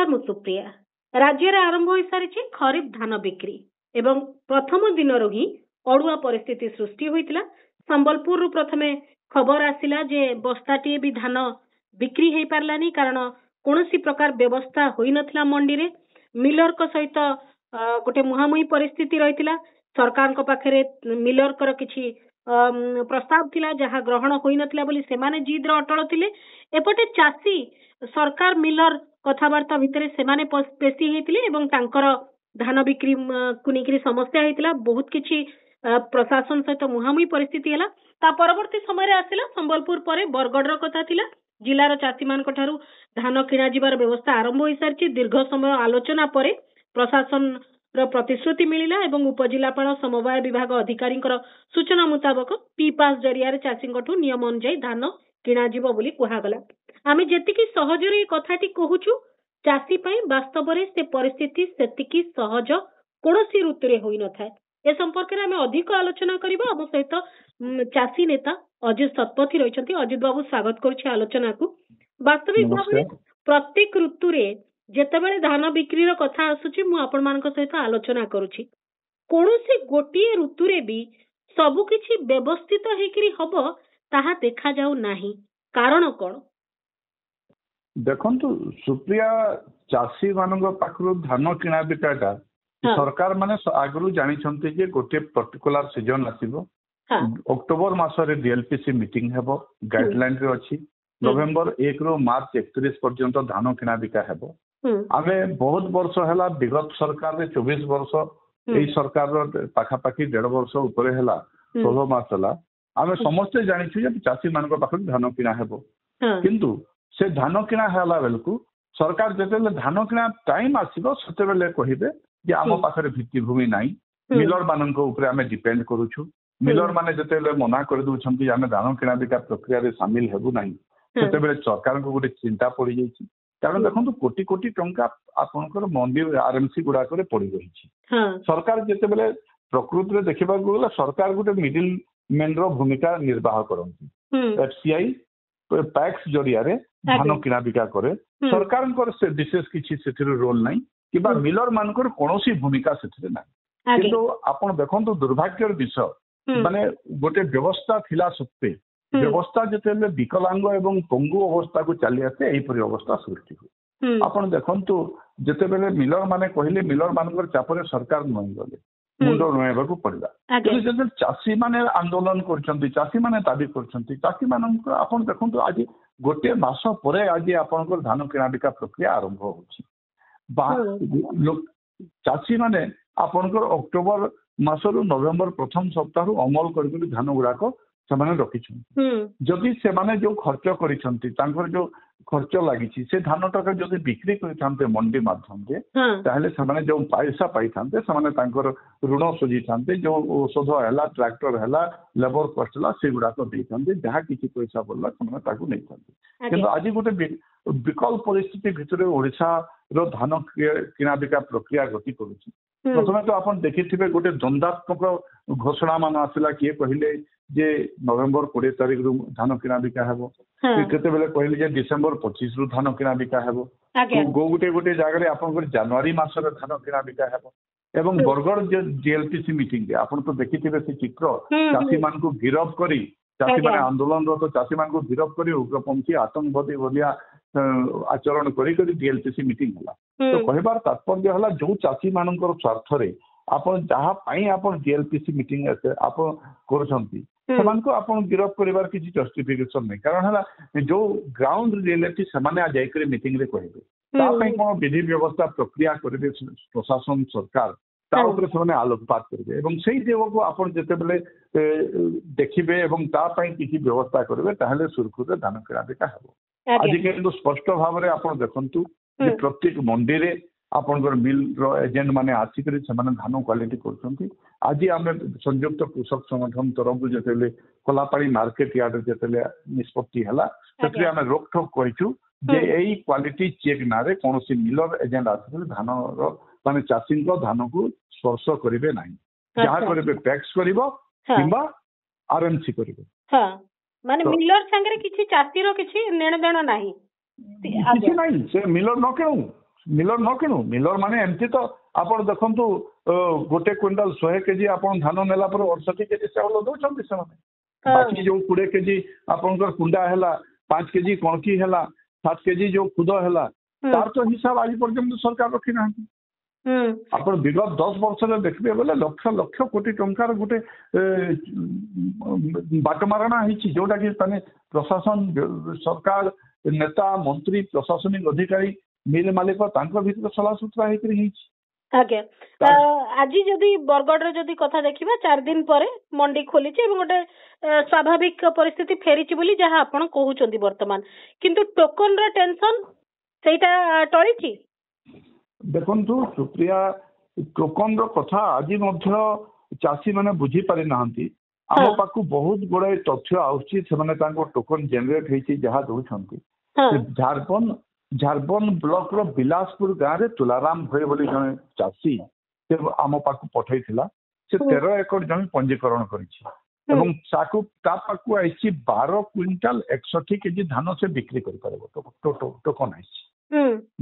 नमस्कार मु सुप्रिया। राज्य रे आरंभ हो सारी खरीफ धान बिक्री एवं प्रथम दिन ही अड़ुआ परिस्थिति सृष्टि होइतिला। संबलपुर रु प्रथमे खबर आसिला जे बस्ताटी भी धान बिक्री हो पारलानी कारण कौनसी प्रकार व्यवस्था होई नथिला। मंडी रे मिलर को सहित गोटे मुहामुही परिस्थिति रहितिला। सरकार को पाखरे मिलर कर किछि प्रस्ताव थिला जहा ग्रहण होई नथिला बोली सेमाने जिद रो अटल थिले। एपटे चासी सरकार मिलर कथबार्ता भितर सेमाने पेशी हेतिले एवं तांकर धान बिक्री को नेकरी समस्या हेतिला। बहुत किछि प्रशासन सहित मुहामुही परिस्थिति हैला। ता परवर्ती समय रे आसिला संबलपुर परे बरगड़ रो कथा थिला। जिलार चासी मान ठारू धान किणा जिबार व्यवस्था आरंभ होई सारछि। दीर्घ समय आलोचना परे प्रशासन रो प्रतिश्रुति मिलिला एवं उपजिलापाल समवाय विभाग अधिकारी सूचना मुताबक पी पास जरिया चाषी नियम अनुसार धान किणा जीव बोली कुहागला। आमे जेतिकी सहज रे कथाटी कहूछु चाषी पई वास्तव रे से परिस्थिति सेतिकी सहज कोनोसी ऋतु रे होई न थाए। ए संपर्क रे आमे अधिक आलोचना करबा। हम सहित चाषी नेता अजित शतपथी रहिसंती। अजित बाबू स्वागत करूछि आलोचना को। वास्तविक भाव में प्रत्येक ऋतु रे जेतेबेले धान बिक्री रो कथा आसुछि मु आपण मानक सहित आलोचना करूछि। कोनोसी गोटिए ऋतु रे भी सब किछि व्यवस्थित हेकरी हबो ताहा देखा जाऊ नाही। कारण कोन देखंतु सुप्रिया चाषी मानक पाखरु धान किणा बिकाटा सरकार माने आगरु जानि छन्ते जे गोटे पर्टिकुलर सीजन आसीबो। अक्टोबर मासरे डीएलपीसी मीटिंग हेबो गाइडलाइन रे अछि। नवेम्बर 1 रो मार्च 31 पर्यंत धान किणा बिका हेबो। आमे बहुत वर्ष हैला विगत सरकार रे 24 वर्ष एई सरकार रो पाखा पाखी 1.5 वर्ष ऊपर हैला 16 मास हैला आमे समस्त जानि छु जे चाषी मानक पाखरु धान किणा हेबो। किंतु से धान किणा हैला बेलकु सरकार जेतेले धान किणा टाइम आसीबो सेतेबेले कहिबे जे आम पाखरे भित्तिभूमि नाही। मिलर मानक ऊपर आमे डिपेंड करूछु। मिलर माने जेतेले मना कर दउछंती आमे धान किणा बिका प्रक्रिया रे शामिल हेबु नाही। सेतेबेले सरकार को गोटे चिंता पड़ी जाइछि। कारण देखंतु कोटी कोटी टंका आपनकर मंदिर आरएमसी गुडा करे पड़ी रहिछि। सरकार जेतेबेले प्रकृति रे देखिबा गला सरकार गोटे मिडिल मैन रो भूमिका निर्वाह करंती। एफसीआई पैक्स जरिया रे धान किणा बिका करे सरकार से विशेष किछि सेथिर रोल नाही किबा मिलर मानकर कोनोसी भूमिका सेथिर नाही। किंतु आपण देखंतु दुर्भाग्यर विषय माने गोटे व्यवस्था थिला सत्ते व्यवस्था जेतेले विकलांग एवं पंगु अवस्था को चली आसे एही परि अवस्था सृष्टि हो। आपण देखंतु जेतेबेले मिलर माने कहिले मिलर मानकर चापरे सरकार नई गले मुंडो नयबाकू पड़ला। जब चाषी माने आंदोलन करछंती चाषी माने दाबी करछंती चाषी मानक आपण देखंतु आज गोटे मास परे आज आपनकर धान किणा बिका प्रक्रिया आरंभ होछि। चाषी माने आपनकर अक्टोबर मासरु नवेम्बर प्रथम सप्ताह रु अमल करके धान गुड़ाक सेमाने रखिछन। जदि सेमाने जो खर्च करिसंती तांकर जो खर्च लागिछि से धान टका जदि बिक्री करिथांते मंडी माध्यम रे ताहले सेमाने जो पैसा पाइथांते सेमाने तांकर ऋण सुझी थांते जो औषध हैला ट्रैक्टर हैला लेबर कॉस्ट हैला से गुडा को देथांते जहा किछि पैसा बोलला सेमाने ताकू नै थांते। किंतु आज गोटे विकल परिस्थिति भितरे ओडिसा रो धान किणा बिका प्रक्रिया गति करूछि। प्रथमे तो आपण देखिथिबे गोटे द्वंद्वात्मक घोषणा मान आसिला किए कहिले जे नवेम्बर 20 तारिख रु धान किणा बिका हेबो केते बेले कहले जे डिसेंबर 25 रु धान किणा बिका हेबो। गो गोटे गोटे जगह रे आपन जनवरी मास रे धान किणा बिका हेबो। एवं बरगड़ जे डीएलपीसी मीटिंग रे आपण तो देखिथिबे से चित्र चाषी मान को गिरफ करी चाषी माने आंदोलन रो तो चाषी मान को गिरफ करी उग्रपंथी आतंकवादी बोलिया आचरण करी करी डीएलपीसी मीटिंग हला। तो कहबार तात्पर्य हला जो चाषी मानकर स्वार्थ रे आपण जहा पई आपण डीएलपीसी मीटिंग आपण करछंती सेमानको आपण गिरफ करिवार किछि जस्टिफिकेशन नै। कारण हला जो ग्राउंड रियलिटी सेमाने आ जाय करे मीटिंग रे कहबे ता पई कोन विधि व्यवस्था प्रक्रिया करबे प्रशासन सरकार ता ऊपर सेमाने आलोकपात करबे एवं सेही देव को आपण जते बेले देखिबे एवं ता पई किछि व्यवस्था करबे ताहले सुरखुरे धान किणा बिका हेबो। आज के स्पष्ट भाव रे आपण देखंतु जे प्रत्येक मंडी रे आपनकर मिल रो एजेंट माने आसिकरी सेमाने धान क्वालिटी करछंती। आज आमे संयुक्त कृषक संगठन तरफ जेतेले कोलापाड़ी मार्केट यार्ड जेतेले निष्पत्ति हला सेतरे आमे रोकठोक कहिछु जे एई क्वालिटी चेक नारे कोनोसी मिलर एजेंट आसिकरी धान रो माने चाषी को धान को स्पर्श करिवे नाही। जहा करिवे पैक्स करिवो किबा आरएमसी करिवो। हां माने मिलर संगे किछि चाषी रो किछि नेण देण नाही। किछि नाही से मिलर न केउ ମିଲର ନ କିଣୁ ମିଲର ମାନେ ଏମିତି ତ ଆପଣ ଦେଖନ୍ତୁ ଗୋଟେ କ୍ୱିଣ୍ଟାଲ 100 କେଜି ଆପଣ ଧାନ ନେଲା ପରେ 68 କେଜି ଚାଉଳ ଦଉଛନ୍ତି ସେମାନେ। ବାକି ଯୋଉ 20 କେଜି ଆପଣଙ୍କର କୁଣ୍ଡା ହେଲା 5 କେଜି କଣକି ହେଲା 7 କେଜି ଯୋଉ ଖୁଦ ହେଲା ତାର ତ ହିସାବ ଆଜି ପର୍ଯ୍ୟନ୍ତ ସରକାର ରଖି ନାହାନ୍ତି। ଆପଣ ବିଗତ 10 ବର୍ଷରେ ଦେଖିବେ ବୋଲେ ଲକ୍ଷ ଲକ୍ଷ କୋଟି ଟଙ୍କାର ଗୋଟେ ବାଟମାରଣା ହେଇଛି ଯୋଉଟା କି ମାନେ ପ୍ରଶାସନ ସରକାର ନେତା ମନ୍ତ୍ରୀ ପ୍ରଶାସନିକ ଅଧିକାରୀ ମିଲ୍ ମାଲିକ ତାଙ୍କ ଭିତରେ ସଲାସୁତରା ହେଇକରି ହେଇଛି। ଆଜ୍ଞା ଆଜି ଯଦି ବରଗଡ଼ରେ ଯଦି କଥା ଦେଖିବା 4 ଦିନ ପରେ ମଣ୍ଡି ଖୋଲିଛି ଏବଂ ଗୋଟେ ସ୍ୱାଭାବିକ ପରିସ୍ଥିତି ଫେରିଛି ବୋଲି ଯାହା ଆପଣ କହୁଛନ୍ତି ବର୍ତ୍ତମାନ, କିନ୍ତୁ ଟୋକନର ଟେନସନ ସେଇଟା ଟଳିଛି। ଦେଖନ୍ତୁ ସୁପ୍ରିୟା ଟୋକନର କଥା ଆଜି ମଧ୍ୟ ଚାଷୀ ମାନେ ବୁଝିପାରି ନାହାନ୍ତି। ଆମ ପାଖକୁ ବହୁତ ଗୁଡ଼ାଏ ତଥ୍ୟ ଆସୁଛି ସେମାନେ ତାଙ୍କ ଟୋକନ ଜେନେରେଟ ହେଇଛି ଯାହା ଦଉଛନ୍ତି। ଝାରବନ ବ୍ଲକର ବିଲାସପୁର ଗାଁରେ ତୁଲାରାମ ଭୋଇ ବୋଲି ଜଣେ ଚାଷୀ ସେ ଆମ ପାଖକୁ ପଠେଇଥିଲା। ସେ 13 ଏକର ଜମି ପଞ୍ଜୀକରଣ କରିଛି ଏବଂ ତା ପାଖକୁ ଆସିଛି 12 କ୍ୱିଣ୍ଟାଲ 61 କେଜି ଧାନ ସେ ବିକ୍ରି କରିପାରିବ ଟୋକନ ଆସିଛି।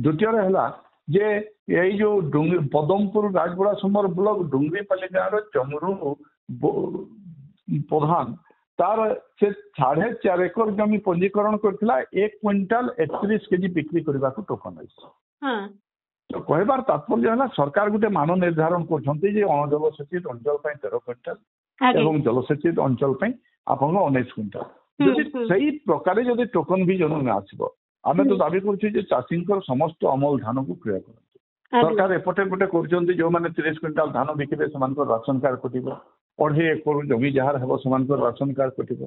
ଦ୍ୱିତୀୟରେ ହେଲା ଯେ ଏଇ ଯୋଉ ପଦମପୁର ରାଜଗୁଡ଼ା ସମର ବ୍ଲକ ଡୁଙ୍ଗରିପାଲି ଗାଁର ଚମରୁ ପ୍ରଧାନ ତାର ସେ 4.5 ଏକର ଜମି ପଞ୍ଜୀକରଣ କରିଥିଲା 1 କ୍ୱିଣ୍ଟାଲ 31 କେଜି ବିକ୍ରି କରିବାକୁ ଟୋକନ ଆସିଛି। ତ କହିବାର ତାତ୍ପର୍ଯ୍ୟ ହେଲା ସରକାର ଗୋଟେ ମାନ ନିର୍ଦ୍ଧାରଣ କରୁଛନ୍ତି ଯେ ଅଣଜଳସେଚିତ ଅଞ୍ଚଳ ପାଇଁ 13 କ୍ୱିଣ୍ଟାଲ ଏବଂ ଜଳସେଚିତ ଅଞ୍ଚଳ ପାଇଁ ଆପଣଙ୍କ 19 କ୍ୱିଣ୍ଟାଲ। ଯଦି ସେଇ ପ୍ରକାରେ ଯଦି ଟୋକନ ବି ଜଣେ ଆସିବ ଆମେ ତ ଦାବି କରୁଛୁ ଯେ ଚାଷୀଙ୍କର ସମସ୍ତ ଅମଳ ଧାନକୁ କ୍ରୟ କରନ୍ତୁ। ସରକାର ଏପଟେ ଗୋଟେ କରୁଛନ୍ତି ଯୋଉମାନେ 30 କ୍ୱିଣ୍ଟାଲ ଧାନ ବିକିବେ ସେମାନଙ୍କର ରାସନ କାର୍ଡ କଟିବ। 2.5 ଏକର ଜମି ଯାହାର ହେବ ସେମାନଙ୍କର ରାସନ କାର୍ଡ କଟିବ।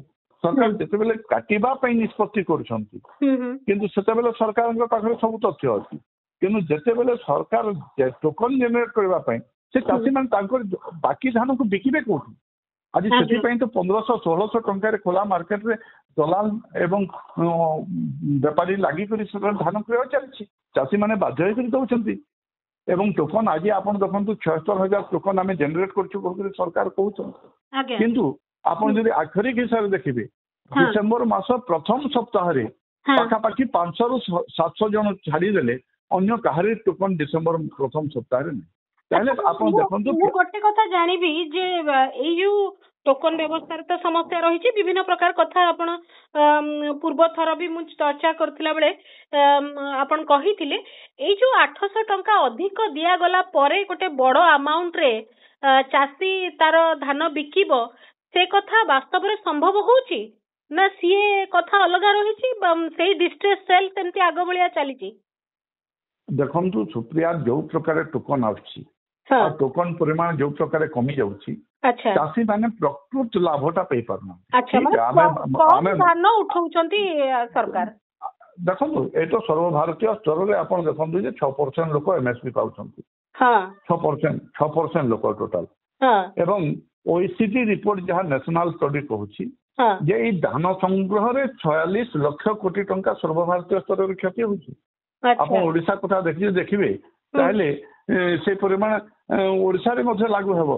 ସରକାର ଯେତେବେଳେ କାଟିବା ପାଇଁ ନିଷ୍ପତ୍ତି କରୁଛନ୍ତି କିନ୍ତୁ ସେତେବେଳେ ସରକାରଙ୍କ ପାଖରେ ସବୁ ତଥ୍ୟ ଅଛି, କିନ୍ତୁ ଯେତେବେଳେ ସରକାର ଟୋକନ ଜେନେରେଟ କରିବା ପାଇଁ ସେ ଚାଷୀମାନେ ତାଙ୍କର ବାକି ଧାନକୁ ବିକିବେ କୋଉଠି? ଆଜି ସେଥିପାଇଁ ତ 1500-1600 ଟଙ୍କାରେ ଖୋଲା ମାର୍କେଟରେ ଦଲାଲ ଏବଂ ବେପାରୀ ଲାଗିକରି ଧାନ କ୍ରୟ ଚାଲିଛି। ଚାଷୀମାନେ ବାଧ୍ୟ ହେଇକରି ଦଉଛନ୍ତି ଏବଂ ଟୋକନ ଆଜି ଆପଣ ଦେଖନ୍ତୁ 76,000 ଟୋକନ ଆମେ ଜେନେରେଟ କରୁଛୁ ବୋଲି ସରକାର କହୁଛନ୍ତି। କିନ୍ତୁ ଆପଣ ଯଦି ଆକ୍ଷରିକ ହିସାବରେ ଦେଖିବେ ଡିସେମ୍ବର ମାସ ପ୍ରଥମ ସପ୍ତାହରେ ପାଖାପାଖି 500ରୁ 700 ଜଣ ଛାଡ଼ିଦେଲେ ଅନ୍ୟ କାହାରି ଟୋକନ ଡିସେମ୍ବର ପ୍ରଥମ ସପ୍ତାହରେ ନାହିଁ। ତାହେଲେ ଆପଣ ଦେଖନ୍ତୁ ମୁଁ ଗୋଟେ କଥା ଜାଣିବି ଯେ ଏଇ ଯୋଉ ଟୋକନ ବ୍ୟବସ୍ଥାରେ ତ ସମସ୍ୟା ରହିଛି, ବିଭିନ୍ନ ପ୍ରକାର କଥା ଆପଣ ପୂର୍ବ ଥର ବି ମୁଁ ଚର୍ଚ୍ଚା କରିଥିଲା ବେଳେ ଆପଣ କହିଥିଲେ ଏଇ ଯୋଉ 800 ଟଙ୍କା ଅଧିକ ଦିଆଗଲା ପରେ ଗୋଟେ ବଡ ଆମାଉଣ୍ଟ ରେ ଚାଷୀ ତାର ଧାନ ବିକିବ, ସେ କଥା ବାସ୍ତବରେ ସମ୍ଭବ ହଉଛି ନା ସିଏ କଥା ଅଲଗା ରହିଛି? ସେଇ ଡିଷ୍ଟ୍ରେସ ସେଲ୍ ସେମିତି ଆଗ ଭଳିଆ ଚାଲିଛି? ଦେଖନ୍ତୁ ସୁପ୍ରିୟା ଯୋଉ ପ୍ରକାର ଟୋକନ ଆସୁଛି ଟୋକନ ପରିମାଣ ଯୋଉ ପ୍ରକାର କମି ଯାଉଛି ଚାଷୀ ମାନେ ପ୍ରକୃତ ଲାଭଟା ପାଇପାରୁନାହାନ୍ତି। ଧାନ ଉଠଉଛନ୍ତି ସରକାର। ଦେଖନ୍ତୁ ଏଇ ତ ସର୍ବଭାରତୀୟ ସ୍ତରରେ ଆପଣ ଦେଖନ୍ତୁ ଯେ 6% ଲୋକ MSP ପାଉଛନ୍ତି। 6% ଲୋକ ଟୋଟାଲ। ଏବଂ OECD ରିପୋର୍ଟ ଯାହା ନ୍ୟାସନାଲ ଷ୍ଟଡି କହୁଛି ଯେ ଏଇ ଧାନ ସଂଗ୍ରହରେ 46 ଲକ୍ଷ କୋଟି ଟଙ୍କା ସର୍ବଭାରତୀୟ ସ୍ତରରେ କ୍ଷତି ହଉଛି। ଆପଣ ଓଡିଶା କଥା ଦେଖିବେ ତାହେଲେ ସେ ପରିମାଣ ଓଡିଶାରେ ମଧ୍ୟ ଲାଗୁ ହେବ।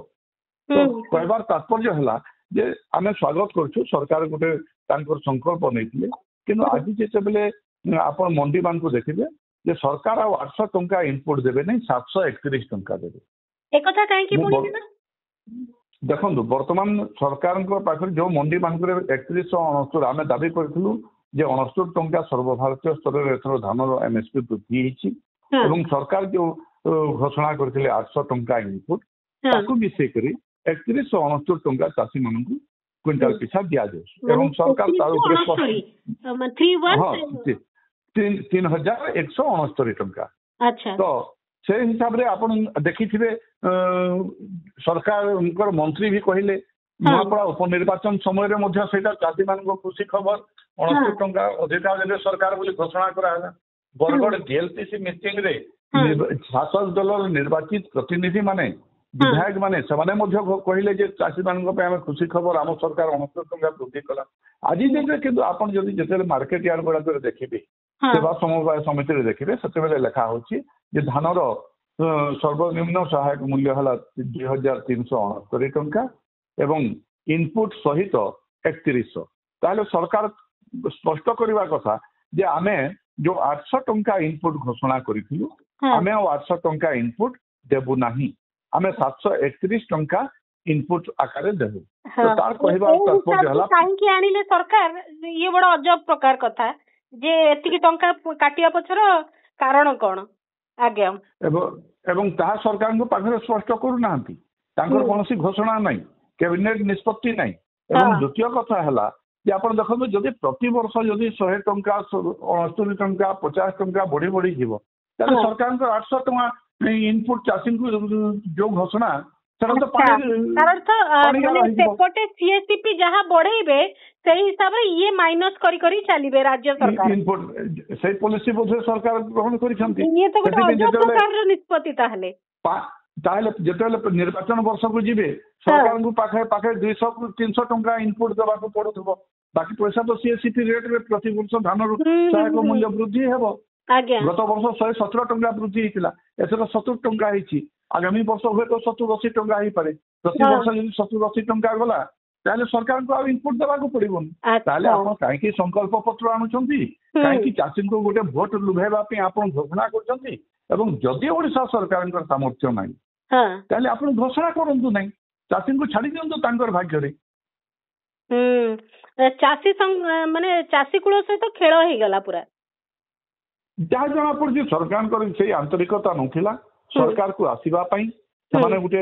ତ କହିବାର ତାତ୍ପର୍ଯ୍ୟ ହେଲା ଯେ ଆମେ ସ୍ୱାଗତ କରୁଛୁ ସରକାର ଗୋଟେ ତାଙ୍କର ସଂକଳ୍ପ ନେଇଥିଲେ, କିନ୍ତୁ ଆଜି ଯେତେବେଳେ ଆପଣ ମଣ୍ଡି ମାନଙ୍କୁ ଦେଖିବେ ଯେ ସରକାର ଆଉ 800 ଟଙ୍କା ଇନପୁଟ ଦେବେ ନାହିଁ, 731 ଟଙ୍କା ଦେବେ। ଦେଖନ୍ତୁ ବର୍ତ୍ତମାନ ସରକାରଙ୍କ ପାଖରେ ଯୋଉ ମଣ୍ଡି ମାନଙ୍କରେ 3169 ଆମେ ଦାବି କରିଥିଲୁ ଯେ 69 ଟଙ୍କା ସର୍ବଭାରତୀୟ ସ୍ତରରେ ଏଥର ଧାନର MSP ବୃଦ୍ଧି ହେଇଛି ଏବଂ ସରକାର ଯୋଉ ଘୋଷଣା କରିଥିଲେ 800 ଟଙ୍କା ଇନପୁଟ ତାକୁ ମିଶେଇକରି 3169 ଟଙ୍କା ଚାଷୀ ମାନଙ୍କୁ କ୍ୱିଣ୍ଟାଲ ପିଛା ଦିଆଯାଉଛି ଏବଂ ସରକାର ତାର ଉପରେ 3169 ଟଙ୍କା। ତ ସେ ହିସାବରେ ଆପଣ ଦେଖିଥିବେ ସରକାରଙ୍କର ମନ୍ତ୍ରୀ ବି କହିଲେ ନୂଆପଡା ଉପନିର୍ବାଚନ ସମୟରେ ମଧ୍ୟ ସେଇଟା ଚାଷୀ ମାନଙ୍କ ଖୁସି ଖବର 69 ଟଙ୍କା ଅଧିକା ଦେଲେ ସରକାର ବୋଲି ଘୋଷଣା କରାହେଲା। ବରଗଡ଼ DLPC ମିଟିଂ ରେ ଶାସକ ଦଳର ନିର୍ବାଚିତ ପ୍ରତିନିଧି ମାନେ ବିଧାୟକ ମାନେ ସେମାନେ ମଧ୍ୟ କହିଲେ ଯେ ଚାଷୀ ମାନଙ୍କ ପାଇଁ ଆମେ ଖୁସି ଖବର ଆମ ସରକାର 69 ଟଙ୍କା ବୃଦ୍ଧି କଲା। ଆଜି ଯେବେ କିନ୍ତୁ ଆପଣ ଯଦି ଯେତେବେଳେ ମାର୍କେଟ ୟାର୍ଡ ଗୁଡାକରେ ଦେଖିବେ ସେବା ସମବାୟ ସମିତିରେ ଦେଖିବେ ସେତେବେଳେ ଲେଖା ହଉଛି ଯେ ଧାନର ସର୍ବନିମ୍ନ ସହାୟକ ମୂଲ୍ୟ ହେଲା 2,369 ଟଙ୍କା ଏବଂ ଇନପୁଟ ସହିତ 3100। ତାହେଲେ ସରକାର ସ୍ପଷ୍ଟ କରିବା କଥା ଯେ ଆମେ ଯୋଉ 800 ଟଙ୍କା ଇନପୁଟ ଘୋଷଣା କରିଥିଲୁ आमे 800 टंका इनपुट देबु नाही आमे 731 टंका इनपुट आकार देबु तो तार कहबा तात्पर्य हला काहे कि आनिले सरकार ये बड़ अजब प्रकार कथा जे एतिकी टंका काटिया पछर कारण कोन आज्ञा एवं ताहा सरकार को पाखरे स्पष्ट करू नांती तांकर कोनोसी घोषणा नाही कैबिनेट निष्पत्ति नाही एवं द्वितीय कथा हला जे आपण देखो जदि प्रति वर्ष जदि 100 टंका 69 टंका 50 टंका बढ़ी बढ़ी जीवो ताले सरकार को 800 टंका इनपुट चाषी को जो घोषणा सेपटे सीएससीपी जहाँ बढ़ेबे सेही हिसाब रे ये माइनस करी करी चलीबे राज्य सरकार इनपुट से पॉलिसी बोधे सरकार ग्रहण करिसंती ये तो गोटे अजब प्रकार निष्पत्ति ताहले जेतेले निर्वाचन वर्ष को जीवे सरकार को पाखे पाखे 200 300 टंका इनपुट देबा को पड़ुथबो बाकी पैसा तो सीएससीपी रेट रे प्रति वर्ष धान रो सहायक मूल्य वृद्धि हेबो गत वर्ष 117 टंका वृद्धि हेतिला एथर 70 टंका हेछि आगामी वर्ष हुए तो 70-80 टंका ही पारे प्रति वर्ष यदि 70-80 टंका गला ताले सरकार को आ इनपुट देबा को पड़िबोन ताले आपण काहे कि संकल्प पत्र आनुचंती काहे कि चाषी को गोटे वोट लुभाइबा पे आपण घोषणा करचंती एवं जदि ओडिशा सरकार को सामर्थ्य नाही ताले आपण घोषणा करंतु नाही चाषी को छाडी दियंतु तांकर भाग्य रे चाषी माने चाषी कुळ सहित खेळ हे गला पूरा जहाँ जना पड़ी सरकार से आंतरिकता नथिला सरकार को आसीबा पई ସେମାନେ ଗୋଟେ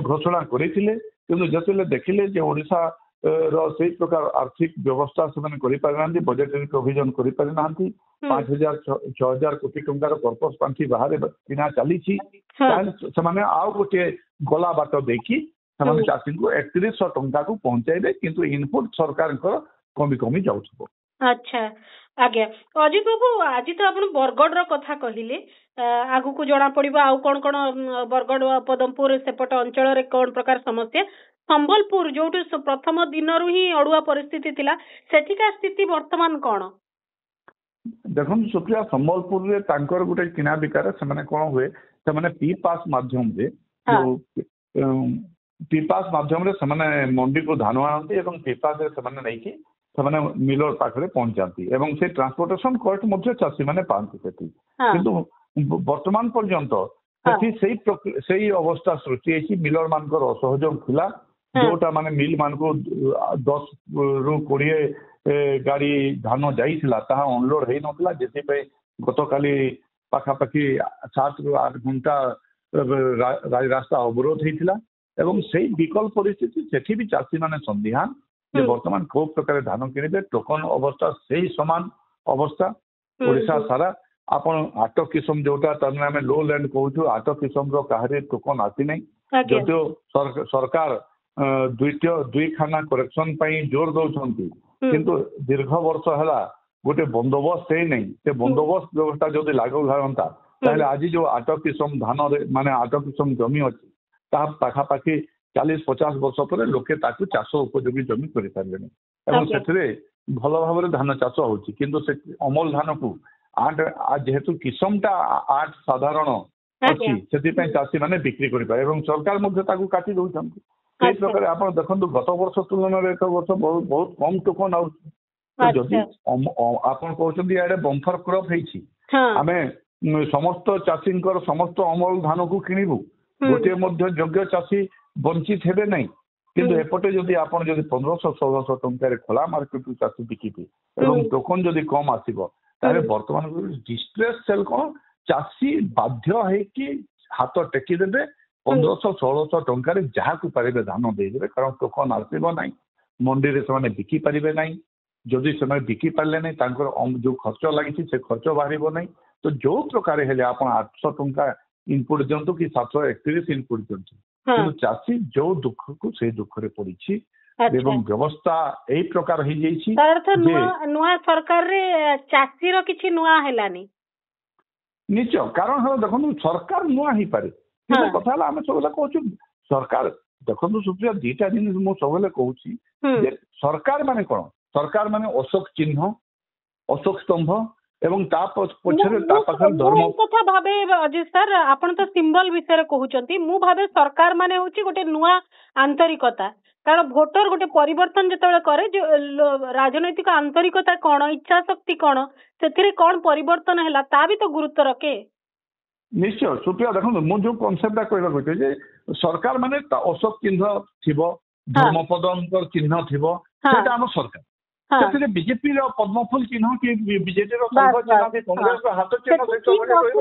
ଘୋଷଣା କରିଥିଲେ କିନ୍ତୁ ଯେତେବେଳେ ଦେଖିଲେ ଯେ ଓଡ଼ିଶା ର ସେଇ ପ୍ରକାର ଆର୍ଥିକ ବ୍ୟବସ୍ଥା ସେମାନେ କରିପାରିନାହାନ୍ତି ବଜେଟରୀ ପ୍ରୋଭିଜନ କରିପାରିନାହାନ୍ତି 5,000-6,000 କୋଟି ଟଙ୍କାର କର୍ପସ ପାଣ୍ଠି ବାହାରେ କିଣା ଚାଲିଛି ତାହେଲେ ସେମାନେ ଆଉ ଗୋଟେ ଗଲା ବାଟ ଦେଇକି ସେମାନେ ଚାଷୀଙ୍କୁ 3100 ଟଙ୍କାକୁ ପହଞ୍ଚାଇବେ କିନ୍ତୁ ଇନପୁଟ ସରକାରଙ୍କର କମି ଯାଉଥିବ। अच्छा आज्ञा अजित बाबू आज तो आप बरगढ़ कथा कहले आगु को जना पड़ो आउ कौन कौन बरगढ़ पदमपुर सेपट अंचल कौन प्रकार समस्या संबलपुर जो प्रथम दिन ही अड़ुआ परिस्थिति थिला सेठिका स्थिति वर्तमान कौन देखो सुप्रिया संबलपुर रे तांकर गुटे किना बिकार से कौन हुए से पी पास माध्यम रे पी पास माध्यम रे से मंडी को धान आनती एवं पी पास से नहीं कि ସେମାନେ ମିଲର ପାଖରେ ପହଞ୍ଚାନ୍ତି ଏବଂ ସେ ଟ୍ରାନ୍ସପୋର୍ଟେସନ କଷ୍ଟ ମଧ୍ୟ ଚାଷୀ ମାନେ ପାଆନ୍ତି ସେଠି କିନ୍ତୁ ବର୍ତ୍ତମାନ ପର୍ଯ୍ୟନ୍ତ ସେଠି ସେଇ ଅବସ୍ଥା ସୃଷ୍ଟି ହେଇଛି ମିଲର ମାନଙ୍କର ଅସହଯୋଗ ଥିଲା ଯୋଉଟା ମାନେ ମିଲ ମାନଙ୍କୁ 10 ରୁ 20 ଗାଡି ଧାନ ଯାଇଥିଲା ତାହା ଅନଲୋଡ ହେଇନଥିଲା ଯେଥିପାଇଁ ଗତକାଲି ପାଖାପାଖି 7 ରୁ 8 ଘଣ୍ଟା ରାସ୍ତା ଅବରୋଧ ହେଇଥିଲା ଏବଂ ସେଇ ବିକଳ ପରିସ୍ଥିତି ସେଠି ବି ଚାଷୀ ମାନେ ସନ୍ଦିହାନ ଯେ ବର୍ତ୍ତମାନ କୋଉ ପ୍ରକାର ଧାନ କିଣିବେ ଟୋକନ ଅବସ୍ଥା ସେଇ ସମାନ ଅବସ୍ଥା ଓଡ଼ିଶା ସାରା ଆପଣ 8 କିସମ ଯୋଉଟା ତାମାନେ ଆମେ लो लैंड କହୁଛୁ 8 କିସମର କାହାରି ଟୋକନ ଆସି ନାହିଁ ଯଦିଓ ସରକାର ଦୁଇ ଖାନା କରେକ୍ସନ ପାଇଁ ଜୋର ଦଉଛନ୍ତି କିନ୍ତୁ ଦୀର୍ଘ ବର୍ଷ ହେଲା ଗୋଟେ ବନ୍ଦୋବସ୍ତ ହେଇ ନାହିଁ ସେ ବନ୍ଦୋବସ୍ତ ବ୍ୟବସ୍ଥା ଯଦି ଲାଗୁ ହୁଅନ୍ତା ତାହେଲେ ଆଜି ଯୋଉ 8 କିସମ ଧାନରେ ମାନେ 8 କିସମ ଜମି ଅଛି ତାହା ପାଖାପାଖି 40-50 वर्ष पर लोके ताकू चाष उपयोगी जमी कर भल भाव धान चाष होची किंतु से अमल धान को 8 जेहेतु किसमटा 8 साधारण अच्छी से चाषी मैंने बिक्री कर सरकार काटी दौरान से प्रकार आप देखो गत वर्ष तुलन में एक वर्ष बहुत कम टोकन आदि आप कहते बंफर क्रॉप आम समस्त चाषी समस्त अमल धान को किणु गोटे योग्य चाषी वंचित हेबे नहीं किंतु एपटे जदि आपण जदि 1500-1600 टंकार खोला मार्केट रू चाषी बिकिबे एवं टोकन जदि कम आसीबो तारे वर्तमान डिस्ट्रेस सेल कोन चाषी बाध्य है कि हाथ टेकी देबे 1500-1600 टंकार जहा को पारिबे धान दे देबे कारण टोकन आसीबो नहीं मंडी रे से बिकी पारिबे नहीं जदि से बिकी पारले नहीं तांकर जो खर्च लागिछि से खर्च बाहरिबो नहीं तो जो प्रकार हेले आपण 800 टंका इनपुट दियंतु कि 731 इनपुट दियंतु କିନ୍ତୁ ଚାଷୀ ଯୋଉ ଦୁଃଖକୁ ସେଇ ଦୁଃଖରେ ପଡିଛି ଏବଂ ବ୍ୟବସ୍ଥା ଏଇ ପ୍ରକାର ହେଇଯାଇଛି ନୂଆ ସରକାରରେ ଚାଷୀର କିଛି ନୂଆ ହେଲାନି ନିଶ୍ଚୟ କାରଣ ହେଲା ଦେଖନ୍ତୁ ସରକାର ନୂଆ ହେଇପାରେ କିନ୍ତୁ କଥା ହେଲା ଆମେ ସବୁବେଳେ କହୁଛୁ ସରକାର ଦେଖନ୍ତୁ ସୁପ୍ରିୟା ଦିଟା ଜିନିଷ ମୁଁ ସବୁବେଳେ କହୁଛି ଯେ ସରକାର ମାନେ କଣ ସରକାର ମାନେ ଅଶୋକ ଚିହ୍ନ ଅଶୋକ ସ୍ତମ୍ଭ एवं पछरे धर्म कथा भाबे अजित सर आपण तो सिंबल विषय कहउचंती मु भाबे सरकार माने होची गोटे नुआ आंतरिकता कारण भोटर गोटे परिवर्तन जतबेले करे जो राजनैतिक आंतरिकता कोन इच्छा शक्ति कोन सेथिरे कोन परिवर्तन हैला ता भी तो गुरुत्व रखे निश्चय सुप्रिया देखो मुझे कनसेप्टा कहवाक जे सरकार माने अशोक चिन्ह थिबो धर्मपद चिन्ह थिबो सेटा हम सरकार से बीजेपी पद्मफुल चिन्ह कि बीजेपी चिन्ह कि कांग्रेस हाथ चिन्ह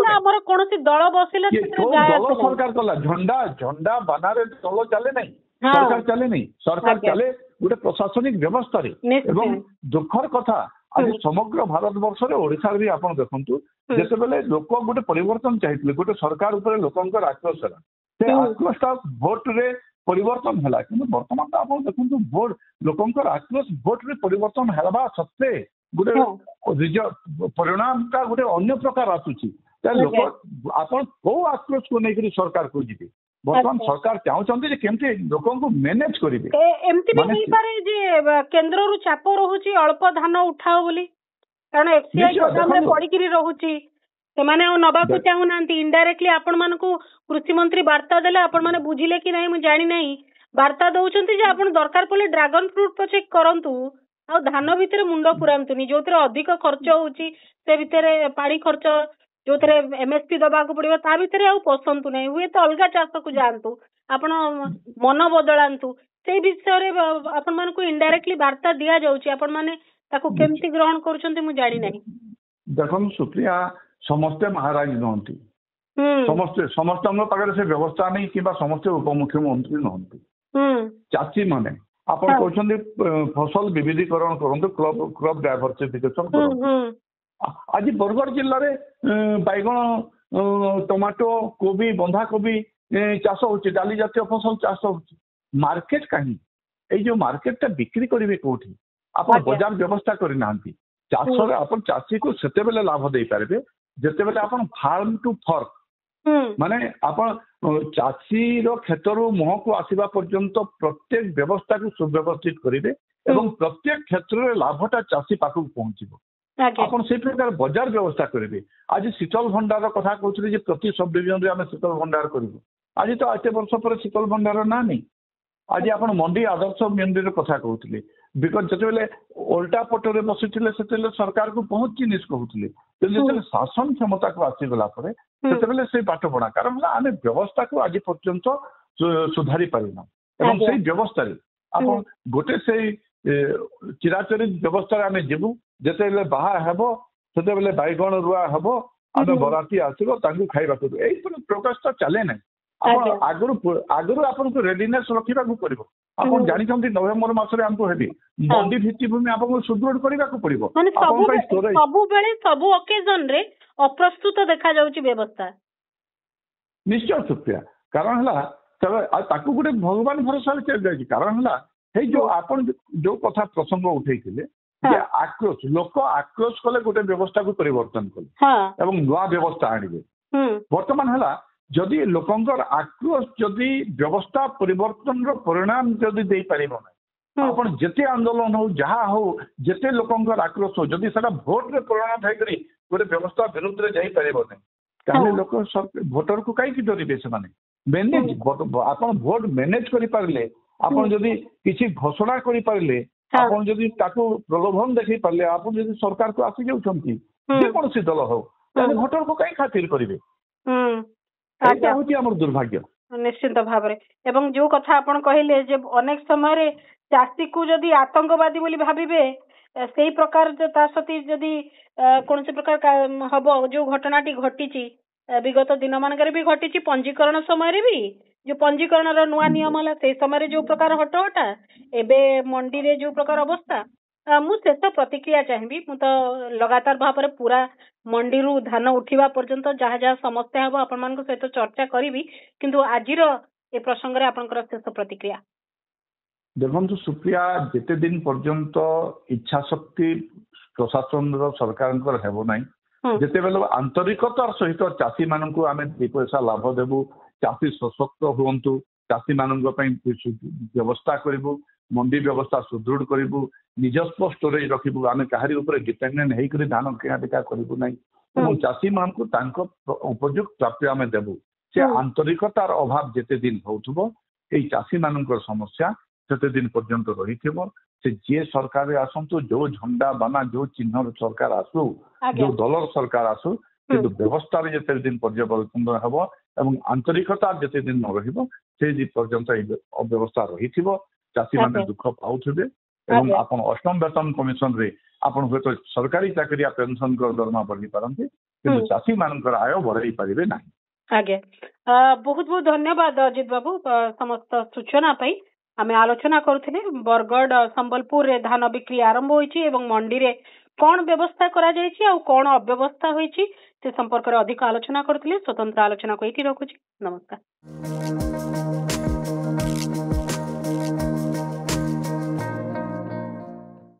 हमर कोनोसी दल बसिले दल सरकार कला झंडा झंडा बानारे दल चले नहीं सरकार चले नहीं सरकार चले गोटे प्रशासनिक व्यवस्था एवं दुखर कथा आज समग्र भारत वर्ष रे ओडिशा भी आपण देखंतु जते बेले लोक गोटे परिवर्तन चाहिए गोटे सरकार ऊपर लोकंकर आक्रोश है से आक्रोशटा भोट रे परिवर्तन है कि बर्तमान आप देखो भोट लोकंकर आक्रोश भोट रे परिवर्तन है सत्ते गोटे परिणाम का गोटे अन्य प्रकार आसुची लोक आपण को आक्रोश को नहीं सरकार को जी बर्तमान सरकार चाहते केमती लोक मैनेज करेंगे एमती भी नहीं पारे जे केंद्र रु चाप रहुची अल्प धान उठाओ बोली कारण एफसीआई गोदाम रे पड़िकिरी रहुची से माने नबा को चाहू नांती इनडायरेक्टली आपण मन को कृषि मंत्री वार्ता देले आपण माने बुझिले कि नहीं मु जानि नहीं वार्ता दउचंती जे आपण दरकार पले ड्रैगन फ्रूट पचे करंतु आ धान भितरे मुंडो पुरांतुनी जोतरे अधिक खर्च होउची से भितरे पाड़ी खर्च जो थे एमएसपी दबा को पड़ो ता भीतर आउ पसंद नहीं हुए तो अलग चाष को जातु आपण मन बदलांतु से विषय आपण मान को इनडायरेक्टली वार्ता दिया जाउची आपण माने ताको केमती ग्रहण करूछंती मु जानि नहीं देखम सुप्रिया समस्त महाराज नहंती समस्त समस्त हम पाखरे से व्यवस्था नहीं किबा समस्त उपमुख्यमंत्री नहंती चाची माने आपण कहउछंती फसल विविधीकरण करंतु क्रॉप डाइवर्सिफिकेशन करंतु आज बरगढ़ जिले में बैगण टमाटो कोबी बंधा कोबी चाष हो डाली जातीय फसल चाष हो मार्केट कहीं जो मार्केट बिक्री करेंगे कौटी आप बाजार व्यवस्था करना चाष आप चाषी को सेते बेले लाभ दे पारे जिते बेले आप फार्म टू फर्क माने आप चाषी क्षेत्र मुह को आसवा पर्यंत प्रत्येक व्यवस्था को सुव्यवस्थित करेंगे एवं प्रत्येक क्षेत्र में लाभटा चाषी पाखक पहुंचब आपण से प्रकार बाजार व्यवस्था करेंगे आज शीतल भंडार कथा कहते प्रति सब डिविजन रे शीतल भंडार करूँ आज तो 8 वर्ष पर शीतल भंडार ना नहीं आज आप मंडी आदर्श मंडी कथा कहते बिकज जिते ओल्टा पटरे बसुले से सरकार को बहुत जिनिस कहते जो शासन क्षमता को आसीगला से पाठ पढ़ा कारण आम व्यवस्था को आज पर्यंत सुधारी पारिना से व्यवस्था आप गोटे से चिराचरी व्यवस्था आम जीवु जिते बाहा हेब से बैगण रुआ हेब आम बराती आसो खावा प्रकाशटा चले ना आगुरी आपको रेडीनेस रखा पड़ो आप जानते नवेम्बर मासरे आमको हेबी मंडी भित्तिभूमि आपको सुदृढ़ करने को पड़ो सब ओकेजन रे अप्रस्तुत देखा जाउची व्यवस्था निश्चय सुप्रिया कारण है गोटे भगवान भरोसा चल जाए कारण है जो आपण जो कथा प्रसंग उठे आक्रोश लोक आक्रोश कले गोटे व्यवस्था को परिवर्तन कले एवं नुआ व्यवस्था आनिबे वर्तमान है जदि लोकंकर आक्रोश जदि व्यवस्था परिवर्तन रो परिणाम जदि दे पारिबो ना आपण जेते आंदोलन हो जहा हो जेते लोकंकर आक्रोश हो जदि सेटा भोट रे परिणाम थाई करी गोटे व्यवस्था विरुद्ध रे जाई पारिबो ना ताले लोक भोटर को काई की डरिबे से माने मैनेज आपण वोट मैनेज करि पारले आपण जदि किछि घोषणा करि पारले आपण जदि ताको प्रलोभन देखै पारले आपण जदि सरकार को आसी जाउछंती जे कोनसी दल हो ताले भोटर को काई खातिर करिवे एटा होती हमर दुर्भाग्य निश्चित भाव रे एवं जो कथा आपण कहिले जे अनेक समय रे चासी को जदि आतंकवादी बोली भाबिबे सेही प्रकार ता सती जदि कोनसे प्रकार हबो जो घटनाटी घटिची विगत दिन मानकर भी घटिची पंजीकरण समय रे भी जो पंजीकरण रो नुआ नियम हला से समय रे जो प्रकार हटोटा एबे मंडी रे जो प्रकार अवस्था मु शेष प्रतिक्रिया चाहिए मु तो लगातार भाव में पूरा मंडी रु धान उठिबा पर्यंत जहाँ जहाँ समस्या हबो आपण मानको सहित चर्चा करिवि किंतु आजिर ए प्रसंग रे आपनकर शेष प्रतिक्रिया देखंतु सुप्रिया जेते दिन पर्यंत इच्छा शक्ति प्रशासन सरकार हेबो नाही जेते बेले आंतरिकतार सहित चाषी माननकु आमे 2 पैसा लाभ देबु चाषी सशक्त हुअन्तु चाषी माननक पई व्यवस्था करिवु मंडी व्यवस्था सुदृढ़ करिवु निजस्व स्टोरेज रखिबु आमे काहारी ऊपर डिपेंडेंट हेई करी धान किना बिका करिवु नाही एवं चाषी माननकु तांको उपयुक्त प्राप्ति आमे देबु से आंतरिकतार अभाव जेते दिन होउथबो एई चाषी माननकर समस्या सेते दिन पर्यंत रहिथिबो से जे सरकार आसंतु जो झंडा बाना जो चिन्ह सरकार आसु जो दलर सरकार आसु କିନ୍ତୁ ବ୍ୟବସ୍ଥାରେ ଯେତେ ଦିନ ପର୍ଯ୍ୟବେକ୍ଷଣ ହେବ ଏବଂ ଆନ୍ତରିକତା ଯେତେ ଦିନ ନ ରହିବ ସେ ପର୍ଯ୍ୟନ୍ତ ଏଇ ଅବ୍ୟବସ୍ଥା ରହିଥିବ ଚାଷୀମାନେ ଦୁଃଖ ପାଉଥିବେ ଏବଂ ଆପଣ ଅଷ୍ଟମ ବେତନ କମିଶନରେ ଆପଣ ହୁଏତ ସରକାରୀ ଚାକିରିଆ ପେନସନର ଦରମା ବଢି ପାରନ୍ତି କିନ୍ତୁ ଚାଷୀ ମାନଙ୍କର ଆୟ ବଢାଇ ପାରିବେ ନାହିଁ। ଆଜ୍ଞା, ବହୁତ ବହୁତ ଧନ୍ୟବାଦ ଅଜିତ ବାବୁ ସମସ୍ତ ସୂଚନା ପାଇଁ। ଆମେ ଆଲୋଚନା କରୁଥିଲେ ବରଗଡ଼ ସମ୍ବଲପୁରରେ ଧାନ ବିକ୍ରି ଆରମ୍ଭ ହୋଇଛି ଏବଂ ମଣ୍ଡିରେ କଣ ବ୍ୟବସ୍ଥା କରାଯାଇଛି ଆଉ କଣ ଅବ୍ୟବସ୍ଥା ହୋଇଛି ସେ ସମ୍ପର୍କରେ ଅଧିକ ଆଲୋଚନା କରୁଥିଲେ। ସ୍ୱତନ୍ତ୍ର ଆଲୋଚନାକୁ ଏଇଠି ରଖୁଛି। ନମସ୍କାର।